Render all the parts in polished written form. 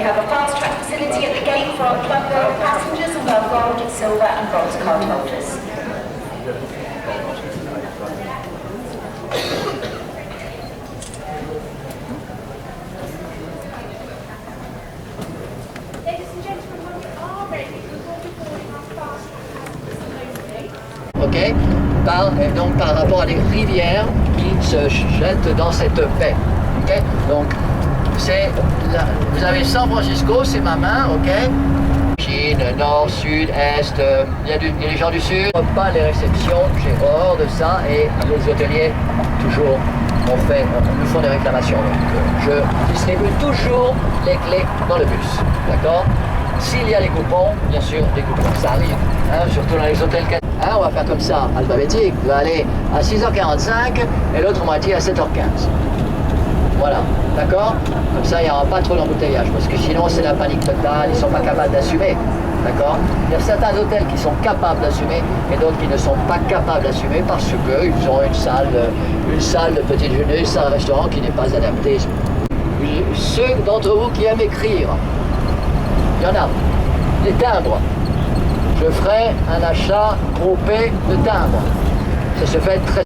have a fast track facility at the gate for our Club Gold passengers and our gold, silver and bronze card holders. Ok, donc par rapport à des rivières qui se jettent dans cette baie. Okay? Donc vous avez San Francisco, c'est ma main, ok. Chine, nord, sud, est, il y a des gens du sud. Pas les réceptions, j'ai horreur de ça et les hôteliers toujours nous font des réclamations. Donc je distribue toujours les clés dans le bus, d'accord. S'il y a les coupons, bien sûr, des coupons, ça arrive, hein, surtout dans les hôtels. On va faire comme ça, alphabétique, va aller à 6h45 et l'autre moitié à 7h15. Voilà, d'accord? Comme ça, il n'y aura pas trop d'embouteillage, parce que sinon, c'est la panique totale, ils ne sont pas capables d'assumer, d'accord? Il y a certains hôtels qui sont capables d'assumer et d'autres qui ne sont pas capables d'assumer parce qu'ils ont une salle de petit déjeuner, une salle de restaurant qui n'est pas adaptée. Ceux d'entre vous qui aiment écrire, il y en a, les timbres. Je ferai un achat groupé de timbres. Ça se fait très...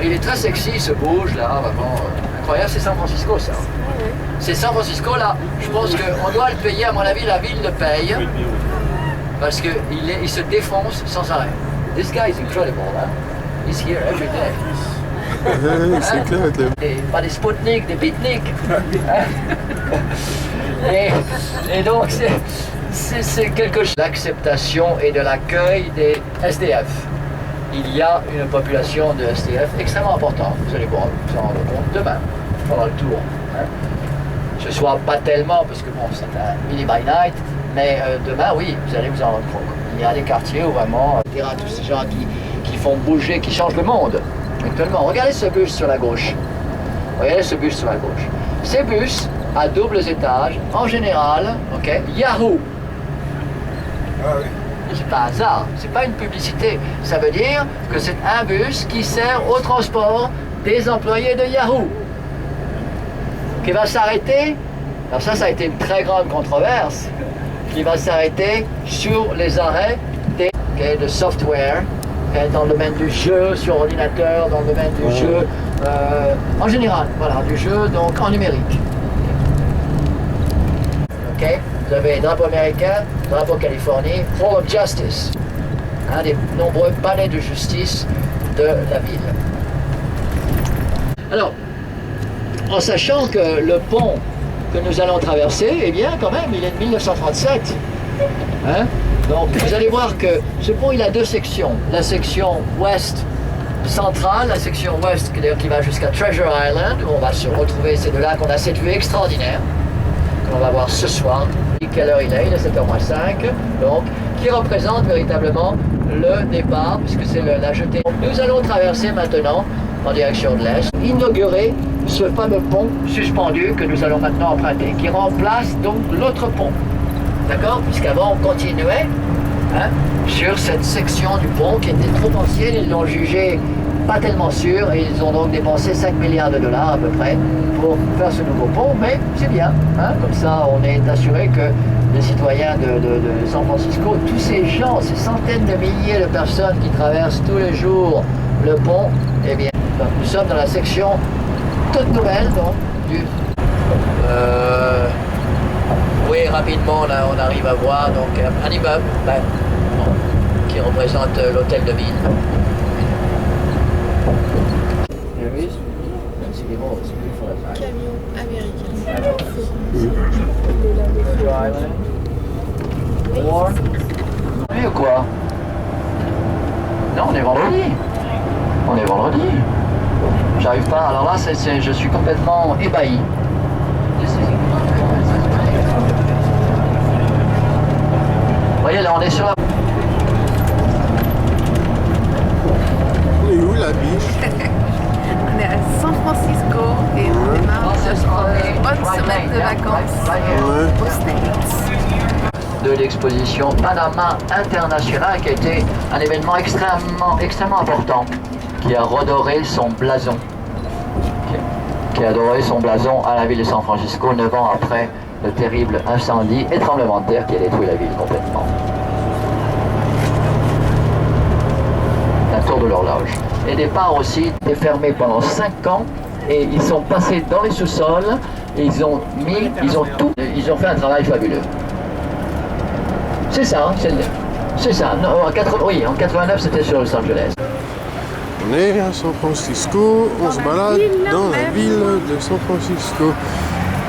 Il est très sexy, il se bouge là, vraiment incroyable. C'est San Francisco ça. C'est San Francisco là, je pense qu'on doit le payer, à mon avis la ville le paye. Parce qu'il se défonce sans arrêt. This guy is incredible, hein? He's here every day. C'est clair. Pas des Sputnik, des Bitnik. Et donc c'est quelque chose d'acceptation et de l'accueil des SDF. Il y a une population de SDF extrêmement importante. Vous allez vous en rendre compte demain, pendant le tour. Hein. Ce soir, pas tellement, parce que bon, c'est un mini by night, mais demain, oui, vous allez vous en rendre compte. Il y a des quartiers où vraiment, tous ces gens qui font bouger, qui changent le monde. Actuellement, regardez ce bus sur la gauche. Regardez ce bus sur la gauche. Ces bus, à doubles étages, en général, ok, Yahoo! Ah oui. C'est pas hasard, c'est pas une publicité. Ça veut dire que c'est un bus qui sert au transport des employés de Yahoo. Qui va s'arrêter, alors ça a été une très grande controverse, qui va s'arrêter sur les arrêts de software, dans le domaine du jeu sur ordinateur, dans le domaine du jeu en général, voilà, du jeu donc en numérique. Ok, vous avez drapeau américain, drapeau Californie, Hall of Justice, des nombreux palais de justice de la ville. Alors, en sachant que le pont que nous allons traverser, eh bien quand même, il est de 1937. Hein? Donc vous allez voir que ce pont, il a deux sections. La section ouest centrale, la section ouest qui va jusqu'à Treasure Island, où on va se retrouver, c'est de là qu'on a cette vue extraordinaire, qu'on va voir ce soir. Quelle heure il est 7h05, donc, qui représente véritablement le départ, puisque c'est la jetée. Nous allons traverser maintenant en direction de l'est, inaugurer ce fameux pont suspendu que nous allons maintenant emprunter, qui remplace donc l'autre pont. D'accord? Puisqu'avant on continuait sur cette section du pont qui était trop ancienne, ils l'ont jugé pas tellement sûr et ils ont donc dépensé 5 milliards de dollars à peu près pour faire ce nouveau pont, mais c'est bien, comme ça on est assuré que les citoyens de San Francisco, tous ces gens, ces centaines de milliers de personnes qui traversent tous les jours le pont, eh bien, donc nous sommes dans la section toute nouvelle donc, du... Oui, rapidement, là, on arrive à voir donc, un immeuble qui représente l'hôtel de ville. Camion américain. Oui ou quoi? Non, on est vendredi. On est vendredi. J'arrive pas. Alors là, je suis complètement ébahi. Vous voyez, là, on est sur la... Et où la biche? On est à San Francisco et on démarre une bonne semaine de vacances aux States. De l'exposition Panama International qui a été un événement extrêmement important, qui a redoré son blason. Qui a doré son blason à la ville de San Francisco 9 ans après le terrible incendie et tremblement de terre qui a détruit la ville complètement. La tour de l'horloge. Les départs aussi étaient fermés pendant 5 ans et ils sont passés dans les sous-sols et ils ont fait un travail fabuleux. C'est ça, c'est ça. Non, oui, en 89 c'était sur Los Angeles. On est à San Francisco, on se balade dans la ville de San Francisco.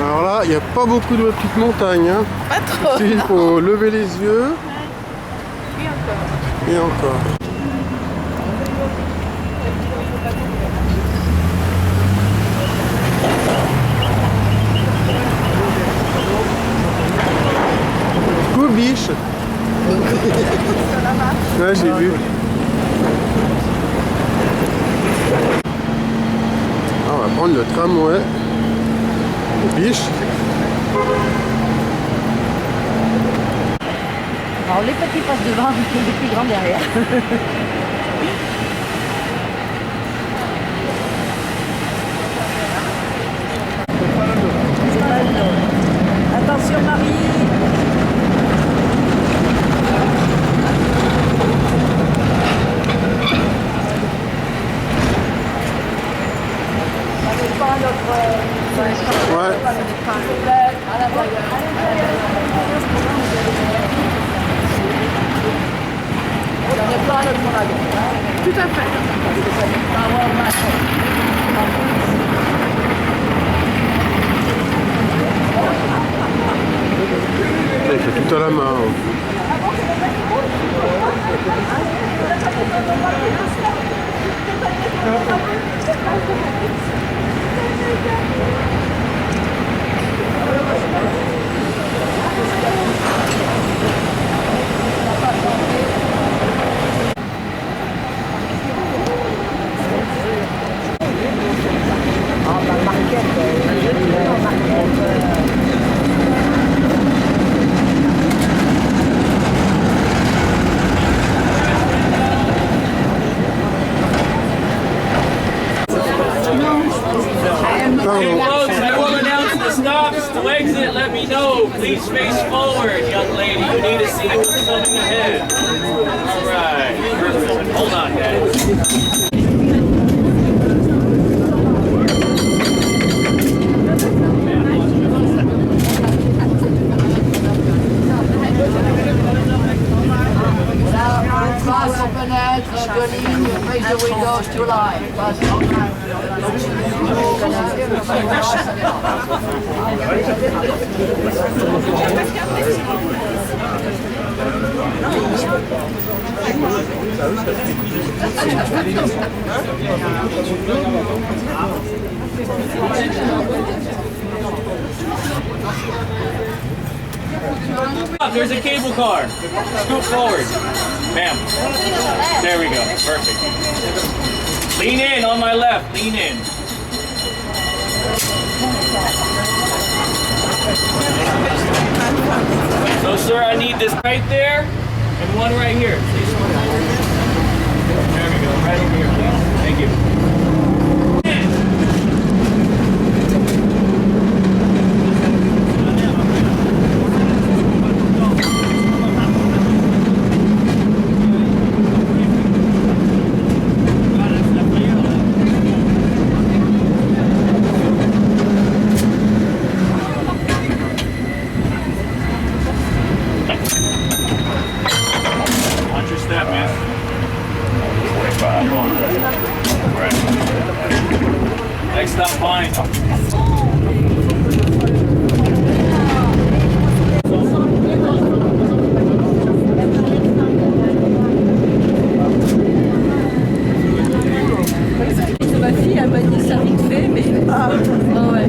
Alors là, il n'y a pas beaucoup de petites montagnes. Hein. Pas trop. Il faut lever les yeux. Et encore. Biche. Ouais, j'ai vu. Ah, on va prendre le tramway. Le Biche. Alors les petits passent devant, les plus grands derrière. Attention Marie. Ouais. Tout à fait. Il fait tout à la main. Okay, folks, I will announce the stops. To exit, let me know. Please face forward, young lady. You need to see what's coming ahead. All right. Perfect. Hold on, guys. Passe aux fenêtres de ligne, face the windows to light. Passe There's a cable car. Scoot forward. Bam. There we go. Perfect. Lean in on my left. Lean in. So, sir, I need this right there and one right here. Please. There we go. Right over here, please. Thank you. Next stop, fine. Ma fille elle m'a dit ça vite fait, mais ah ouais.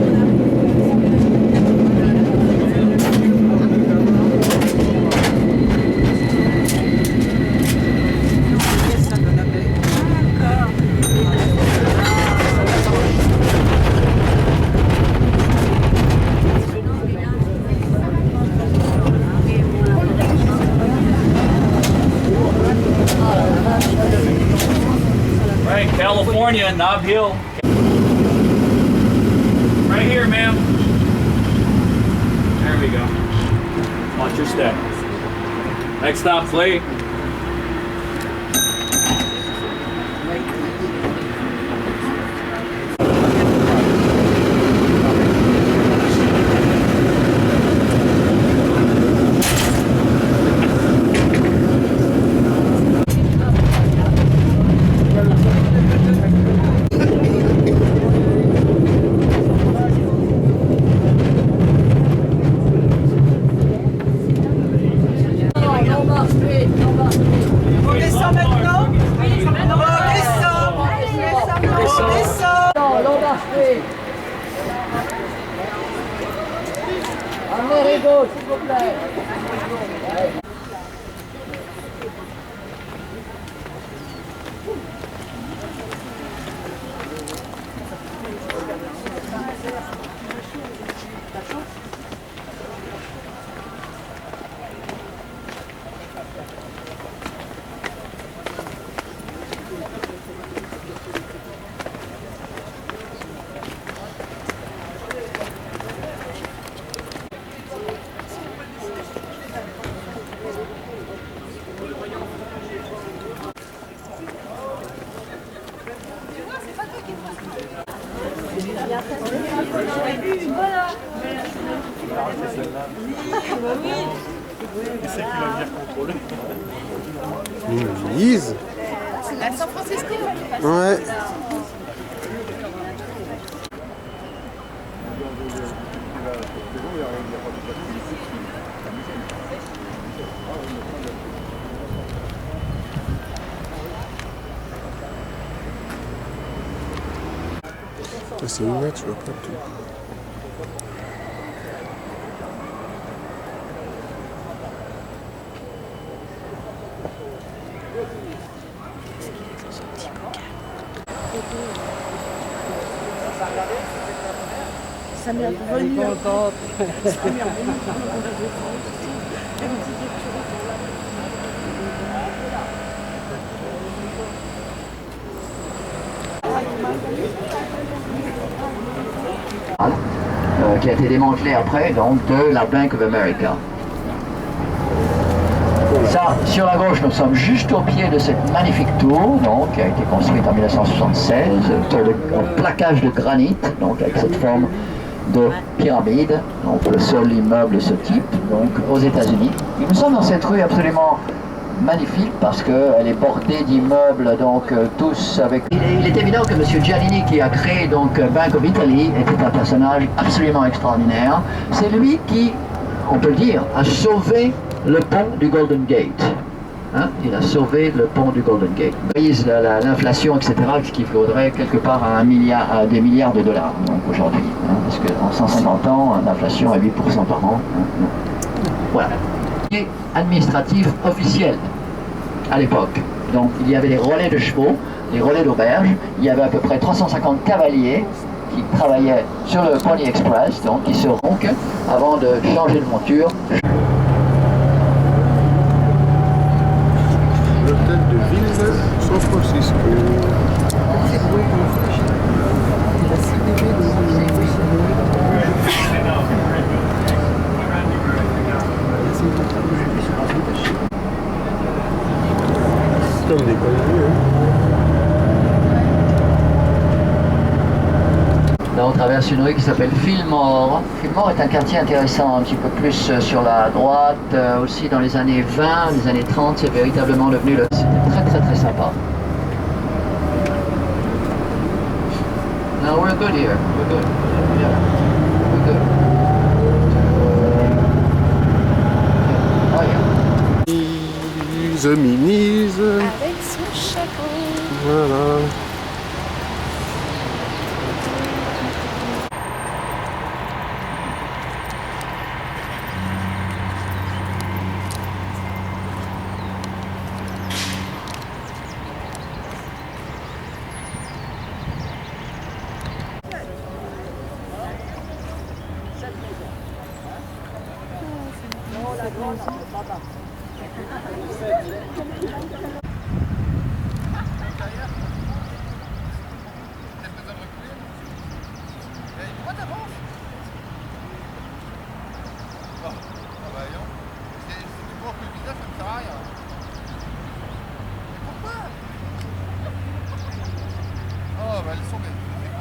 Right, California, Nob Hill. Right here, ma'am. There we we go. Watch your step. Next stop, plate. Venise. À San Francisco. Ouais. C'est une net, je vois pas tout. Ça m'est revenu. Qui a été démantelé après, donc, de la Bank of America. Ça, sur la gauche, nous sommes juste au pied de cette magnifique tour, donc, qui a été construite en 1976, un plaquage de granit, donc avec cette forme de pyramide, donc le seul immeuble de ce type, donc aux États-Unis. Et nous sommes dans cette rue absolument magnifique parce qu'elle est bordée d'immeubles, donc tous avec... Il est évident que M. Giannini, qui a créé donc Bank of Italy, était un personnage absolument extraordinaire. C'est lui qui, on peut le dire, a sauvé le pont du Golden Gate. Hein? Il a sauvé le pont du Golden Gate. Brise l'inflation, etc., ce qui vaudrait quelque part à des milliards de dollars aujourd'hui. Hein? Parce qu'en 150 ans, l'inflation est 8% par an. Hein? Voilà. Administratif officiel à l'époque. Donc il y avait des relais de chevaux, des relais d'auberges, il y avait à peu près 350 cavaliers qui travaillaient sur le Pony Express, donc qui se rompent avant de changer de monture. L'hôtel de ville San Francisco. Comme des conneries, Là on traverse une rue qui s'appelle Fillmore. Fillmore est un quartier intéressant, un petit peu plus sur la droite, aussi dans les années 20, les années 30, c'est véritablement devenu le... C'était très très sympa. No, we're good here. We're good. Yeah. We're good. Oh yeah. Minise. Avec son chapeau. Voilà.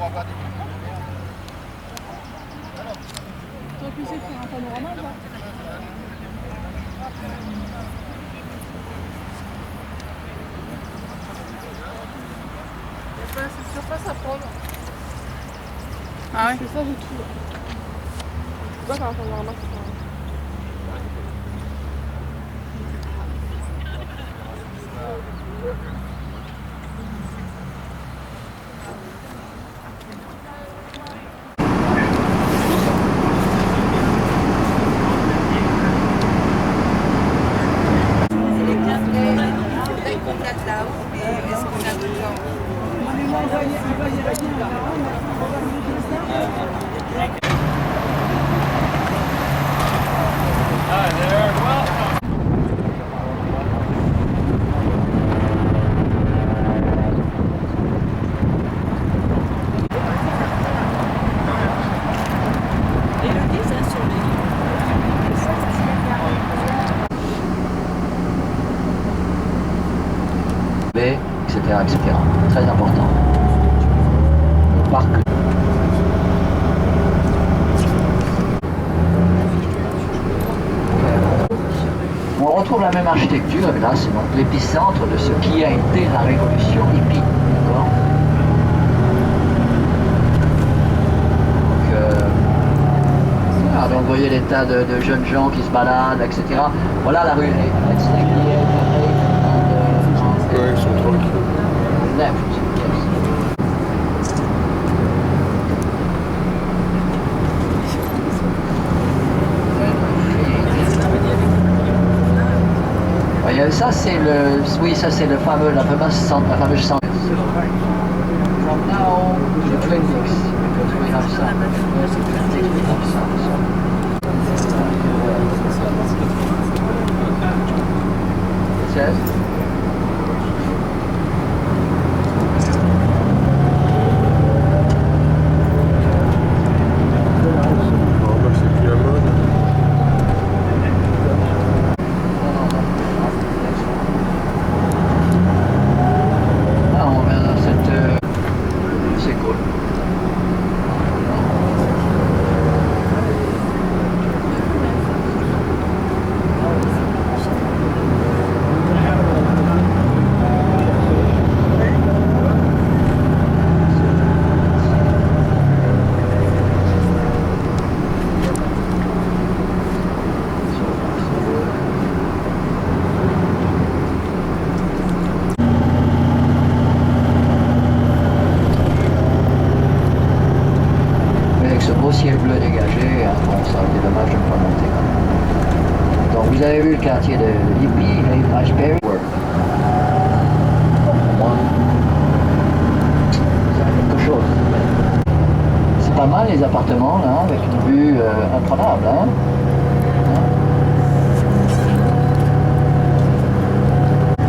Toi, tu sais faire un panorama, toi? C'est surface à prendre. Ah ouais? C'est ça, j'ai trouvé. Tu peux pas faire un panorama, c'est pas... Hi there, welcome. Etc., etc. Très important. Le parc. On retrouve la même architecture, et là c'est donc l'épicentre de ce qui a été la révolution hippie. D'accord. Donc vous voyez les tas de jeunes gens qui se baladent, etc. Voilà la rue. Ouais, ils sont tranquilles. Left, yes. Voyez, ça c'est le, oui, ça c'est le fameux, la fameuse centre. From now to Twin Peaks, because we have some. We have some. It says. Ciel bleu dégagé, hein, bon, ça aurait été dommage de ne pas monter. Donc vous avez vu le quartier de Hippie, Ashbury. C'est quelque chose. C'est pas mal les appartements là, avec une vue imprenable. Hein.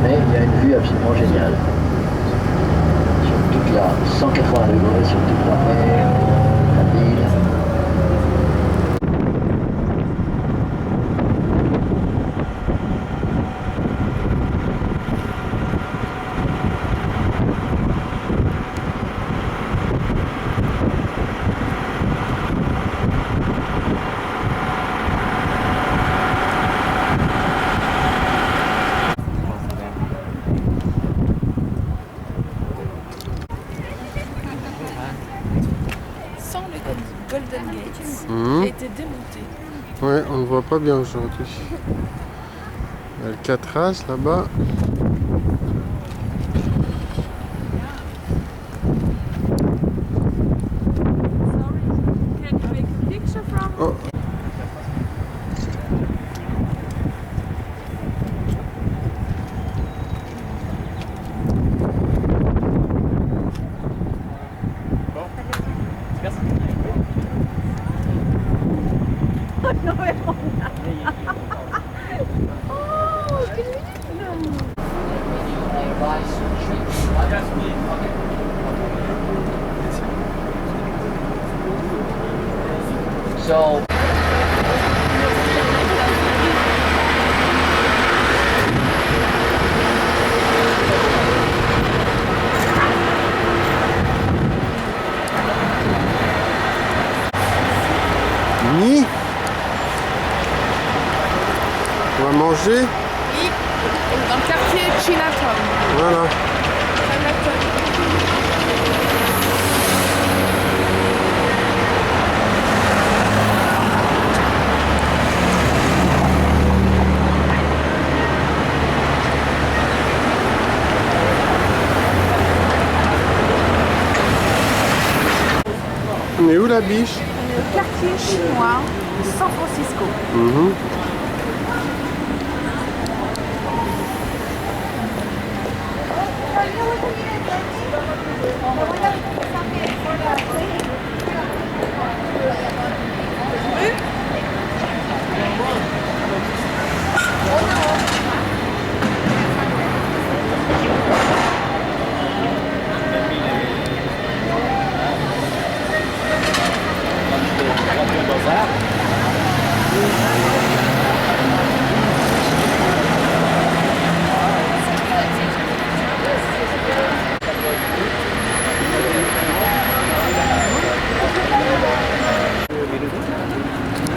Mais il y a une vue absolument géniale. Sur toute la 180 degrés, sur toute la mer, la ville. Golden Gate a été démonté. Ouais, on ne voit pas bien aujourd'hui. Il y a le Catras là-bas. Oh. So manger. Oui, dans le quartier Chinatown. Voilà. On est où la biche? Le quartier chinois de San Francisco.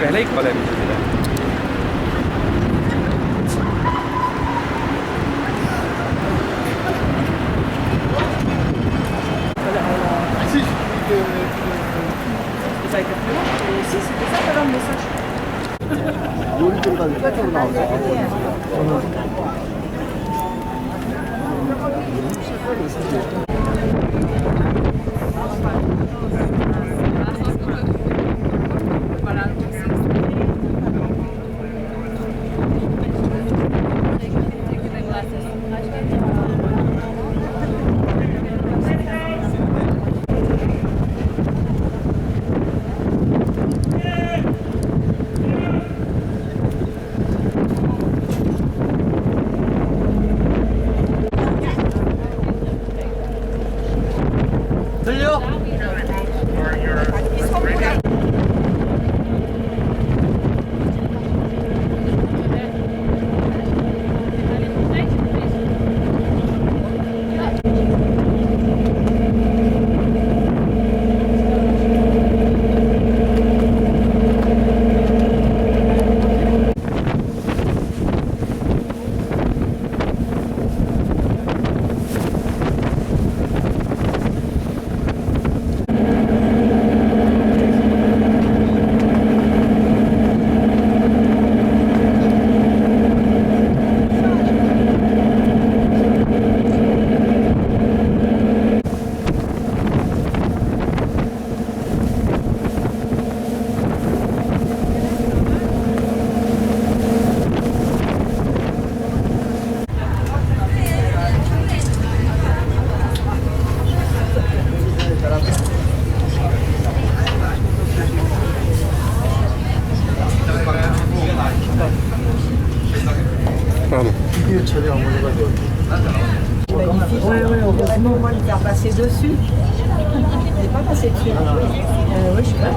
पहले ही खोला है Pardon. Ouais, heureusement, on va le faire passer dessus. On n'est pas passé dessus. Oui, je sais pas.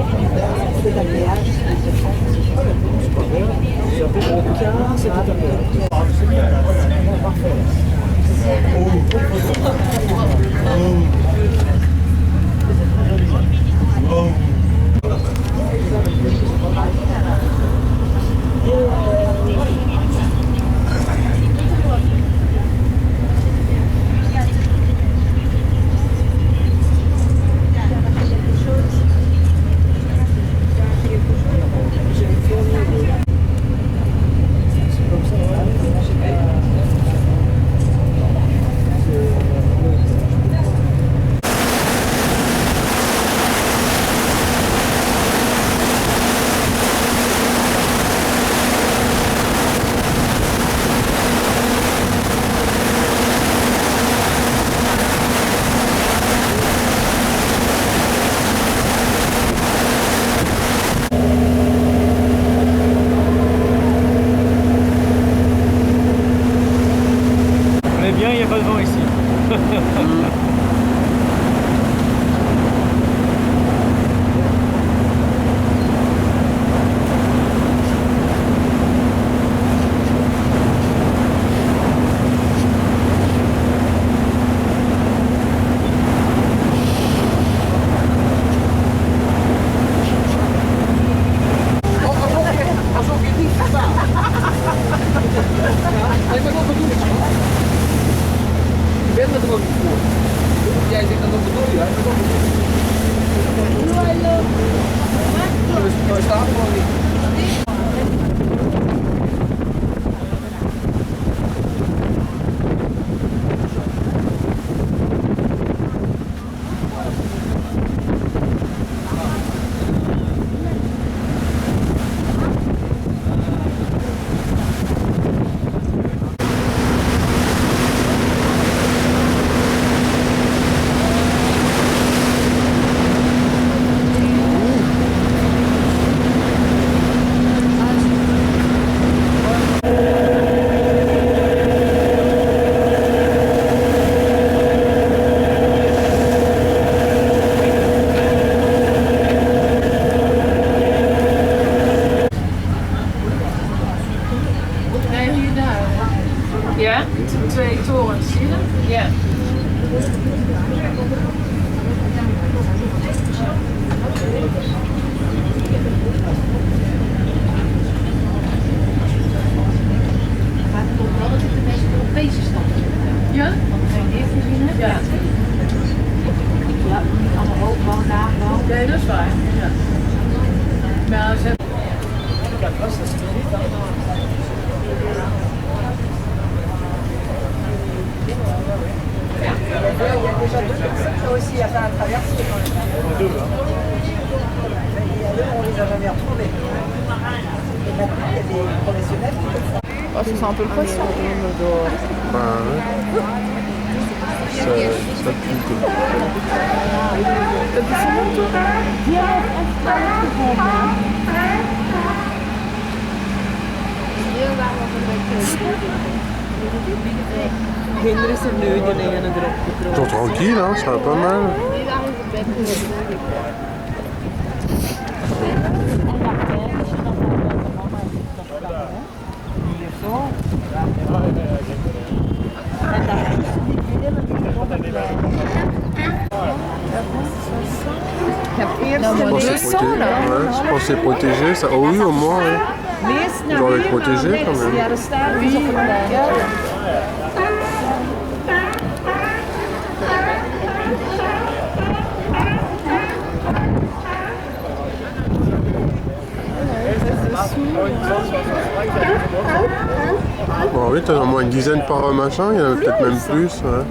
C'est agréable. C'est Nee, dat is waar. Ja. Maar ze hebben... Il y a déjà 2 personnes qui ont réussi à faire la traversée. Et à l'heure, on les a jamais retrouvés. Et maintenant, il y a des professionnels qui le font. Oh, ça sent un peu le poisson. Bah ouais. Ça pue quoi. T'as du saumon, toi? Kinderen zijn nu de dingen erop gekropen. Toch tranquille, hein, ça va pas mal. Je pense que c'est protégé, ça. Oh oui, au moins, ouais. Ils doivent être protégés quand même. Ja, er staat dus op een Bon oui, t'en as au moins une dizaine par machin, il y en a peut-être même plus. Ouais.